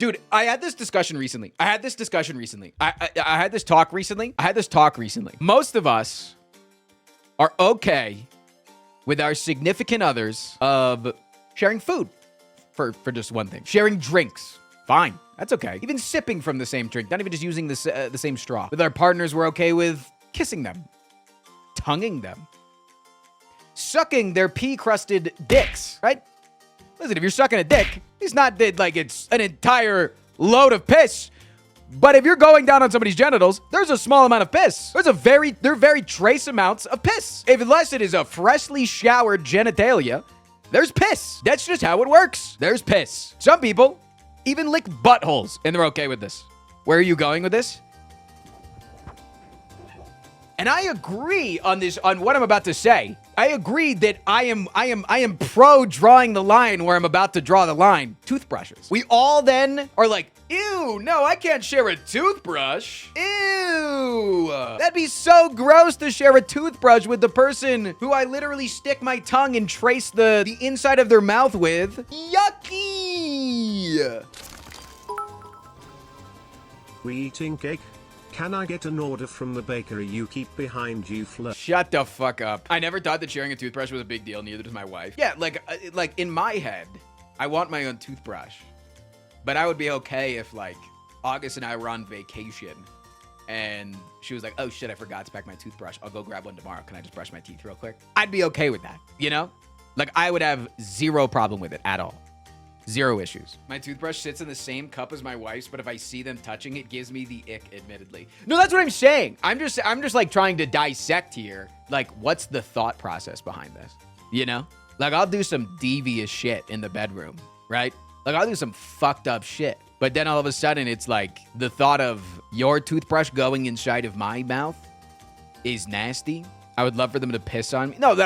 Dude, I had this discussion recently. I had this talk recently. Most of us are okay with our significant others of sharing food for just one thing. Sharing drinks. Fine. That's okay. Even sipping from the same drink. Not even just using the same straw. With our partners, we're okay with kissing them. Tonguing them. Sucking their pea-crusted dicks, right? Listen, if you're sucking a dick, it's not that like it's an entire load of piss. But if you're going down on somebody's genitals, there's a small amount of piss. They're very trace amounts of piss. Unless it is a freshly showered genitalia, there's piss. That's just how it works. There's piss. Some people even lick buttholes, and they're okay with this. Where are you going with this? And I agree on what I'm about to say. I agree that I am pro drawing the line where I'm about to draw the line. Toothbrushes. We all then are like, ew, no, I can't share a toothbrush. Ew. That'd be so gross to share a toothbrush with the person who I literally stick my tongue and trace the inside of their mouth with. Yucky. We eating cake? Can I get an order from the bakery you keep behind you, Flirt? Shut the fuck up. I never thought that sharing a toothbrush was a big deal, neither does my wife. Yeah, like in my head, I want my own toothbrush. But I would be okay if like August and I were on vacation and she was like, oh shit, I forgot to pack my toothbrush. I'll go grab one tomorrow. Can I just brush my teeth real quick? I'd be okay with that, you know? Like I would have zero problem with it at all. Zero issues. My toothbrush sits in the same cup as my wife's, but if I see them touching it, gives me the ick, admittedly. No, that's what I'm saying. I'm just like trying to dissect here. Like, what's the thought process behind this? You know? Like, I'll do some devious shit in the bedroom, right? Like, I'll do some fucked up shit. But then all of a sudden, it's like the thought of your toothbrush going inside of my mouth is nasty. I would love for them to piss on me. No,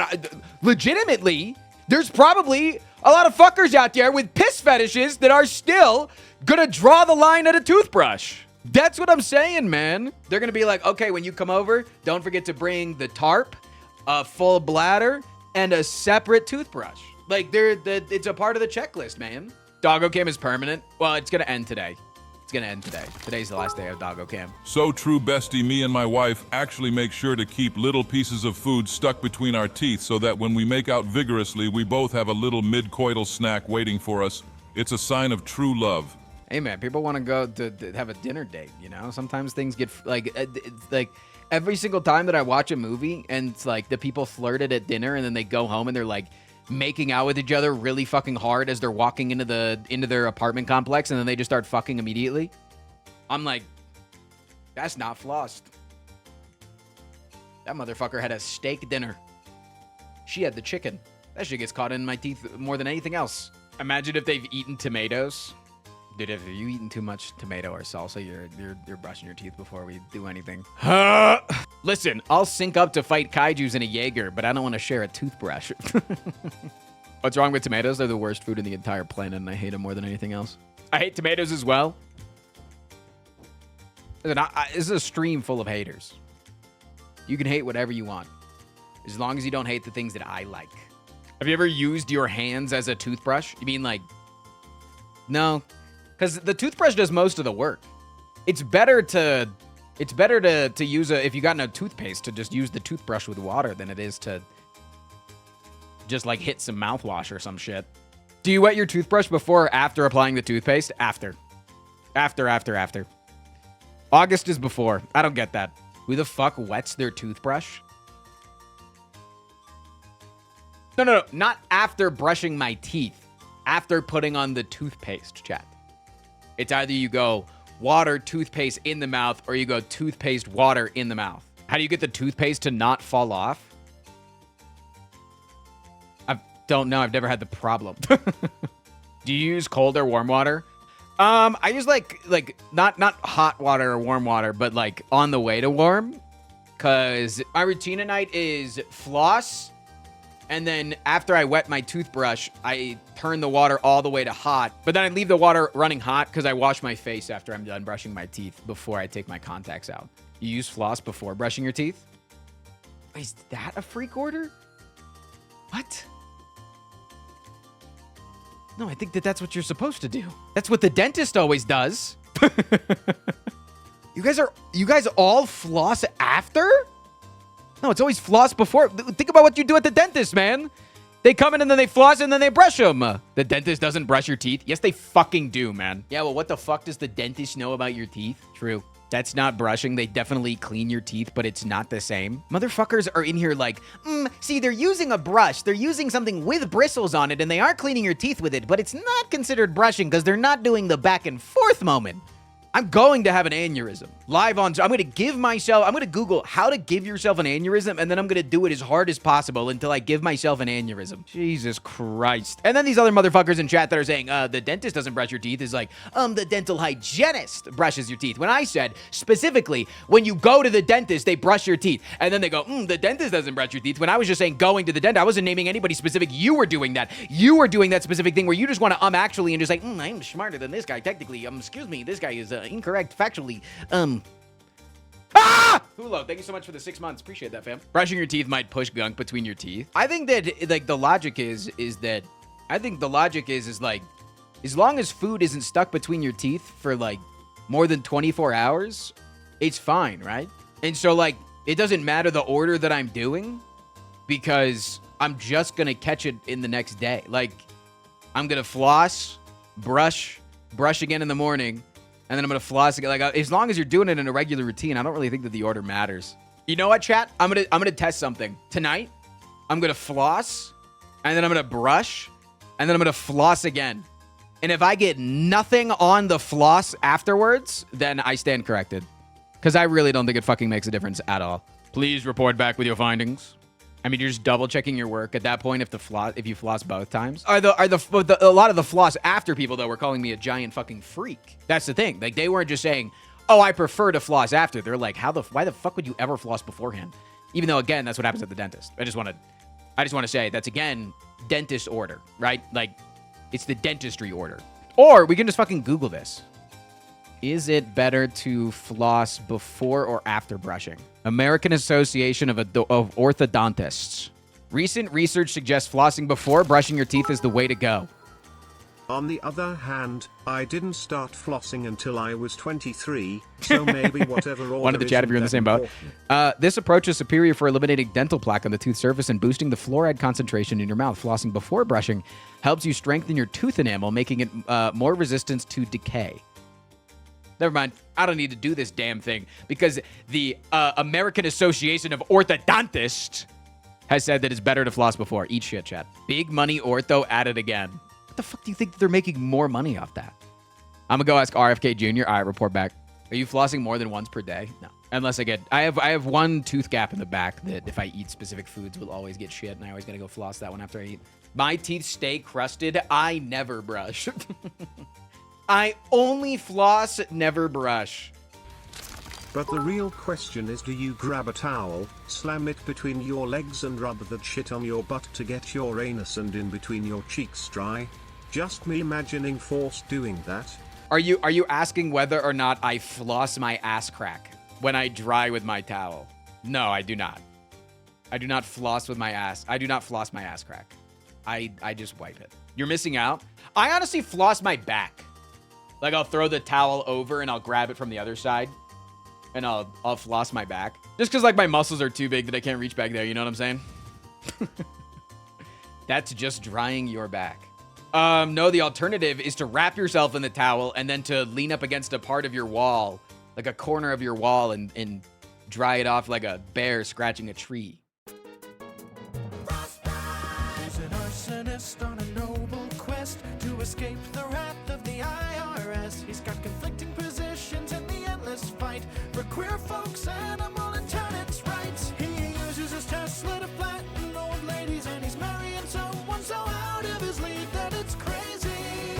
legitimately, there's probably a lot of fuckers out there with piss fetishes that are still gonna draw the line at a toothbrush. That's what I'm saying, man. They're gonna be like, okay, when you come over, don't forget to bring the tarp, a full bladder, and a separate toothbrush. Like, it's a part of the checklist, man. Doggo cam is permanent. Well, it's gonna end today. It's gonna end today. Today's the last day of Doggo cam. So true, bestie. Me and my wife actually make sure to keep little pieces of food stuck between our teeth so that when we make out vigorously, we both have a little mid-coital snack waiting for us. It's a sign of true love. Hey, man, people want to go to have a dinner date, you know? Sometimes things get, like every single time that I watch a movie and it's like the people flirted at dinner and then they go home and they're like, making out with each other really fucking hard as they're walking into their apartment complex and then they just start fucking immediately. I'm like, that's not flossed. That motherfucker had a steak dinner. She had the chicken. That shit gets caught in my teeth more than anything else. Imagine if they've eaten tomatoes. Dude, if you eaten too much tomato or salsa, you're brushing your teeth before we do anything. Listen, I'll sync up to fight kaijus in a Jaeger, but I don't want to share a toothbrush. What's wrong with tomatoes? They're the worst food in the entire planet, and I hate them more than anything else. I hate tomatoes as well. Listen, this is a stream full of haters. You can hate whatever you want, as long as you don't hate the things that I like. Have you ever used your hands as a toothbrush? You mean like... No. Because the toothbrush does most of the work. It's better to use if you got no toothpaste, to just use the toothbrush with water than it is to just like hit some mouthwash or some shit. Do you wet your toothbrush before or after applying the toothpaste? After. After. August is before. I don't get that. Who the fuck wets their toothbrush? No. Not after brushing my teeth. After putting on the toothpaste, chat. It's either you go water, toothpaste in the mouth, or you go toothpaste, water in the mouth. How do you get the toothpaste to not fall off? I don't know. I've never had the problem. Do you use cold or warm water? I use like not hot water or warm water, but like on the way to warm. Cause my routine at night is floss. And then after I wet my toothbrush, I turn the water all the way to hot. But then I leave the water running hot because I wash my face after I'm done brushing my teeth before I take my contacts out. You use floss before brushing your teeth? Is that a freak order? What? No, I think that that's what you're supposed to do. That's what the dentist always does. You guys all floss after? No, it's always floss before. Think about what you do at the dentist, man. They come in and then they floss and then they brush them. The dentist doesn't brush your teeth. Yes, they fucking do, man. Yeah, well, what the fuck does the dentist know about your teeth? True. That's not brushing. They definitely clean your teeth, but it's not the same. Motherfuckers are in here like, see, they're using a brush. They're using something with bristles on it, and they are cleaning your teeth with it, but it's not considered brushing because they're not doing the back and forth moment. I'm going to have an aneurysm. Live on... I'm going to Google how to give yourself an aneurysm, and then I'm going to do it as hard as possible until I give myself an aneurysm. Jesus Christ. And then these other motherfuckers in chat that are saying, the dentist doesn't brush your teeth is like, the dental hygienist brushes your teeth. When I said, specifically, when you go to the dentist, they brush your teeth. And then they go, the dentist doesn't brush your teeth. When I was just saying going to the dentist, I wasn't naming anybody specific. You were doing that. You were doing that specific thing where you just want to actually and just like, I'm smarter than this guy. Technically, excuse me, this guy is... incorrect factually. Hulo, thank you so much for the 6 months. Appreciate that, fam. Brushing your teeth might push gunk between your teeth. I think that like the logic is like as long as food isn't stuck between your teeth for like more than 24 hours, it's fine, right? And so like it doesn't matter the order that I'm doing because I'm just gonna catch it in the next day. Like I'm gonna floss, brush again in the morning. And then I'm going to floss again. Like, as long as you're doing it in a regular routine, I don't really think that the order matters. You know what, chat? I'm going to test something. Tonight, I'm going to floss, and then I'm going to brush, and then I'm going to floss again. And if I get nothing on the floss afterwards, then I stand corrected. Because I really don't think it fucking makes a difference at all. Please report back with your findings. I mean, you're just double checking your work at that point. If you floss both times, a lot of the floss after people though were calling me a giant fucking freak. That's the thing. Like they weren't just saying, "Oh, I prefer to floss after." They're like, why the fuck would you ever floss beforehand? Even though again, that's what happens at the dentist. I just want to say that's again dentist order, right? Like it's the dentistry order. Or we can just fucking Google this. Is it better to floss before or after brushing? American Association of Orthodontists. Recent research suggests flossing before brushing your teeth is the way to go. On the other hand, I didn't start flossing until I was 23, so maybe whatever order Wanted to chat if you're in the same boat. This approach is superior for eliminating dental plaque on the tooth surface and boosting the fluoride concentration in your mouth. Flossing before brushing helps you strengthen your tooth enamel, making it more resistant to decay. Never mind. I don't need to do this damn thing because the American Association of Orthodontists has said that it's better to floss before. Eat shit, chat. Big money ortho at it again. What the fuck do you think they're making more money off that? I'm gonna go ask RFK Jr. All right, report back. Are you flossing more than once per day? No. Unless I have one tooth gap in the back that if I eat specific foods will always get shit, and I always gotta go floss that one after I eat. My teeth stay crusted. I never brush. I only floss, never brush. But the real question is, do you grab a towel, slam it between your legs and rub that shit on your butt to get your anus and in between your cheeks dry? Just me imagining Force doing that. Are you asking whether or not I floss my ass crack when I dry with my towel? No, I do not. I do not floss with my ass. I do not floss my ass crack. I just wipe it. You're missing out. I honestly floss my back. Like I'll throw the towel over and I'll grab it from the other side and I'll floss my back. Just because like my muscles are too big that I can't reach back there. You know what I'm saying? That's just drying your back. No, the alternative is to wrap yourself in the towel and then to lean up against a part of your wall, like a corner of your wall and dry it off like a bear scratching a tree.